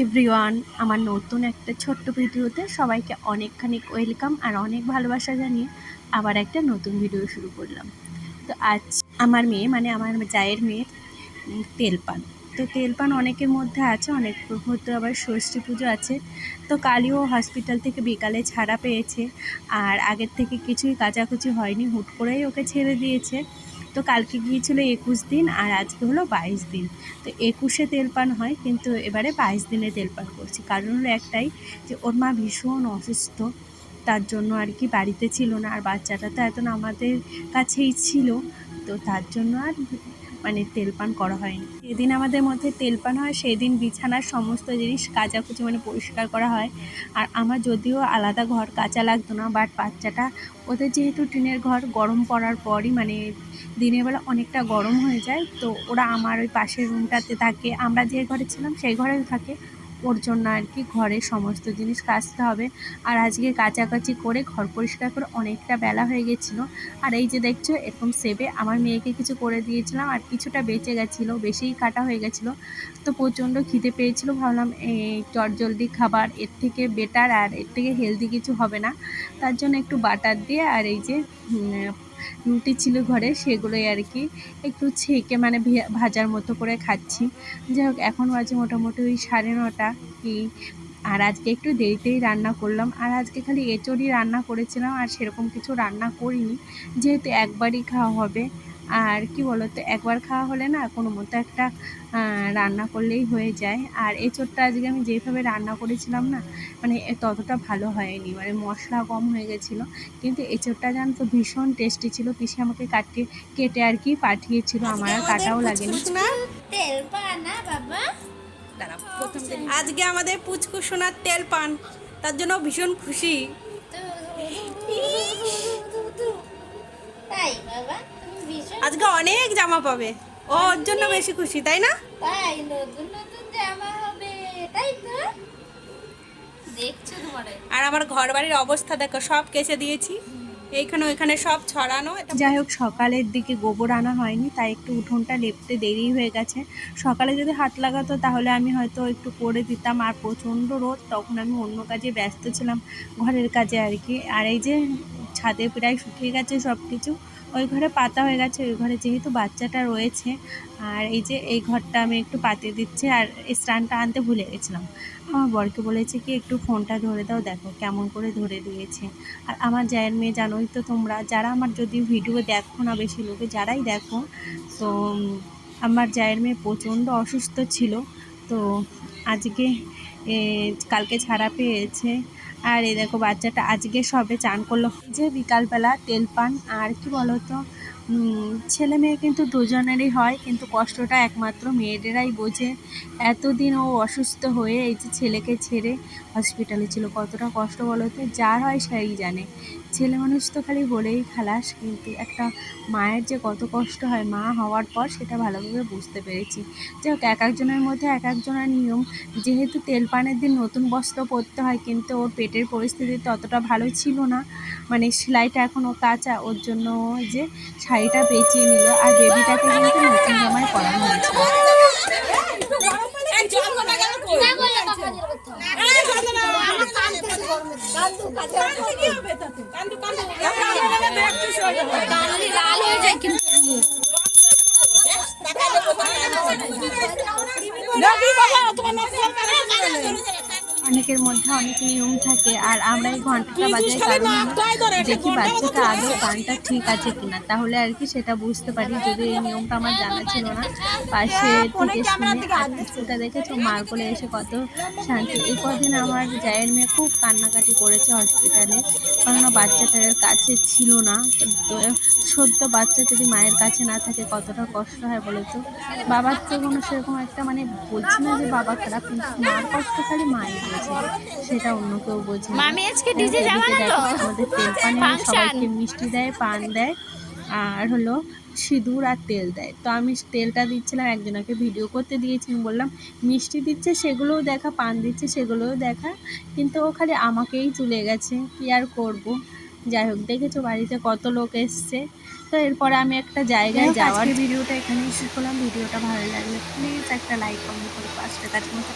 Everyone, আমার নতুন একটা ছোট্ট ভিডিওতে সবাইকে অনেকখানি ওয়েলকাম আর অনেক ভালোবাসা জানিয়ে আবার একটা নতুন ভিডিও শুরু করলাম। তো আজ আমার মেয়ে মানে আমার জায়ের মেয়ের তেলপান। তো তেলপান অনেকের মধ্যে আছে, অনেকের মধ্যে আবার ষষ্ঠী পুজো আছে। তো কালিও হসপিটাল থেকে বিকালে ছাড়া পেয়েছে, আর আগের থেকে কিছুই কাচাকুচি হয়নি, হুট করেই ওকে ছেড়ে দিয়েছে। তো কালকে গিয়েছিল 21 দিন আর আজকে হলো 22 দিন। তো 21-এ তেলপান হয়, কিন্তু এবারে 22 দিনে তেলপান করছি। কারণ হলো একটাই, যে ওর মা ভীষণ অসুস্থ, তার জন্য আর কি বাড়িতে ছিল না, আর বাচ্চাটা তো এখন আমাদের কাছেই ছিল। তো তার জন্য আর মানে তেলপান করা হয়নি। যেদিন আমাদের মধ্যে তেলপান হয় সেই দিন বিছানার সমস্ত জিনিস কাচাকুচি মানে পরিষ্কার করা হয়। আর আমার যদিও আলাদা ঘর কাচা লাগতো না, বাট বাচ্চাটা ওদের যেহেতু টিনের ঘর, গরম পড়ার পরই মানে দিনের বেলা অনেকটা গরম হয়ে যায়, তো ওরা আমার ওই পাশের রুমটাতে থাকে, আমরা যে ঘরে ছিলাম সেই ঘরেও থাকে। ওর জন্য আর কি ঘরের সমস্ত জিনিস কাচতে হবে। আর আজকে কাচাকাচি করে ঘর পরিষ্কার করে অনেকটা বেলা হয়ে গেছিলো। আর এই যে দেখছো এরকম সেবে আমার মেয়েকে কিছু করে দিয়েছিলাম, আর কিছুটা বেঁচে গেছিলো, বেশিই কাটা হয়ে গেছিলো। তো প্রচণ্ড খিদে পেয়েছিল, ভাবলাম এই চটজলদি খাবার এর থেকে বেটার আর এর থেকে হেলদি কিছু হবে না। তার জন্য একটু বাটার দিয়ে আর এই যে রুটি ছিল ঘরে, সেগুলোই আর কি একটু ছেঁকে মানে ভাজার মতো করে খাচ্ছি। যাই হোক, এখন বাজে মোটামুটি ওই 9:30 কি। আর আজকে একটু দেরিতেই রান্না করলাম, আর আজকে খালি এঁচোড়ই রান্না করেছিলাম, আর সেরকম কিছু রান্না করিনি, যেহেতু একবারই খাওয়া হবে। আর কি বলতো, একবার খাওয়া হলে না কোনো মতো একটা রান্না করলেই হয়ে যায়। আর এঁচোড়টা আজকে আমি যেভাবে রান্না করেছিলাম না, মানে ততটা ভালো হয়নি, মানে মশলা কম হয়ে গেছিলো। কিন্তু এঁচোড়টা জানো তো ভীষণ টেস্টি ছিল। পিসি আমাকে কেটে আর কি পাঠিয়েছিল, আমার আর কাটাও লাগেনি। আজকে আমাদের পুচকু সোনার তেল পান, তার জন্য ভীষণ খুশি। আজকে অনেক জামা পাবে, ওর জন্য বেশি খুশি, তাই না? তাই নতুন নতুন জামা হবে, তাই তো দেখছো তোমার। আর আমার ঘর বাড়ির অবস্থা দেখো, সব কেচে দিয়েছি, এইখানে ওইখানে সব ছড়ানো। যাই হোক, সকালের দিকে গোবর আনা হয়নি, তাই একটু উঠোনটা লেপতে দেরি হয়ে গেছে। সকালে যদি হাত লাগাতো তাহলে আমি হয়তো একটু করে দিতাম, আর প্রচণ্ড রোদ, তখন আমি অন্য কাজে ব্যস্ত ছিলাম, ঘরের কাজে আর কি। আর এই যে ছাদে প্রায় শুকিয়ে গেছে সব কিছু, ওই ঘরে পাতা হয়ে গেছে, ওই ঘরে যেহেতু বাচ্চাটা রয়েছে। আর এই যে এই ঘরটা আমি একটু পাতে দিচ্ছি, আর এই স্ট্যান্ডটা আনতে ভুলে গেছিলাম। আমার বরকে বলেছে কি একটু ফোনটা ধরে দাও, দেখো কেমন করে ধরে দিয়েছে। আর আমার জায়ের মেয়ে জানোই তো তোমরা, যারা আমার যদি ভিডিও দেখো না, বেশি লোকে যারাই দেখো, তো আমার জায়ের মেয়ে প্রচণ্ড অসুস্থ ছিল। তো আজকে কালকে ছাড়া পেয়েছে। আর এই দেখো বাচ্চাটা আজকে সবে চান করলো, যে বিকালবেলা তেলপান। আর কি বলতো, ছেলে মেয়ে কিন্তু দুজনেরই হয়, কিন্তু কষ্টটা একমাত্র মেয়েদেরাই বোঝে। এতদিন ও অসুস্থ হয়ে এই যে ছেলেকে ছেড়ে হসপিটালে ছিল, কতটা কষ্ট বলতো, যার হয় সেই জানে। ছেলে মানুষ তো খালি বলেই খালাস, কিন্তু একটা মায়ের যে কত কষ্ট হয় মা হওয়ার পর, সেটা ভালোভাবে বুঝতে পেরেছি। যাই হোক, এক একজনের মধ্যে এক একজনের নিয়ম। যেহেতু তেলপানের দিন নতুন বস্ত্র পরতে হয়, কিন্তু ওর পেটের পরিস্থিতি ততটা ভালো ছিল না, মানে সেলাইটা এখনও কাঁচা, ওর জন্য যে শাড়িটা বেঁচিয়ে নিল, আর বেবিটাকে কিন্তু নতুন জামায় পরানো হয়েছিল। অনেকের মধ্যে অনেক নিয়ম থাকে, আর আমরা এই ঘন্টাটা বাজাই কারণ দেখি বাচ্চাটা আদৌ গানটা ঠিক আছে কিনা, তাহলে আর কি সেটা বুঝতে পারি। যদি এই নিয়মটা আমার জানা ছিল না, পাশে থেকে শুনে আর কিছুটা দেখেছো, মার কোলে এসে কত শান্তি। এই কদিন আমার জায়ের মেয়ে খুব কান্নাকাটি করেছে হসপিটালে, কেননা বাচ্চাটার কাছে ছিল না। তো সদ্য বাচ্চা যদি মায়ের কাছে না থাকে কতটা কষ্ট হয় বলে তো। বাবার তো কোনো সেরকম একটা মানে বলছি না যে বাবা খারাপ, কিন্তু মার কষ্ট খালি মায়ের বোঝে, সেটা অন্য কেউ বোঝে না। এদিকে দেখো আমাদের তেল পানে সবাইকে মিষ্টি দেয়, পান দেয়, আর হলো সিঁদুর আর তেল দেয়। তো আমি তেলটা দিচ্ছিলাম, একজনকে ভিডিও করতে দিয়েছি, বললাম মিষ্টি দিচ্ছে সেগুলোও দেখা, পান দিচ্ছে সেগুলোও দেখা, কিন্তু ও খালি আমাকেই তুলে গেছে, কি আর করবো। যাই হোক, দেখেছো বাড়িতে কত লোক এসছে। তো এরপরে আমি একটা জায়গায় যাওয়ার ভিডিওটা এখানেই শেষ করলাম। ভিডিওটা ভালো লাগলে প্লিজ একটা লাইক কমেন্ট করে পাঁচটা কাজ মতো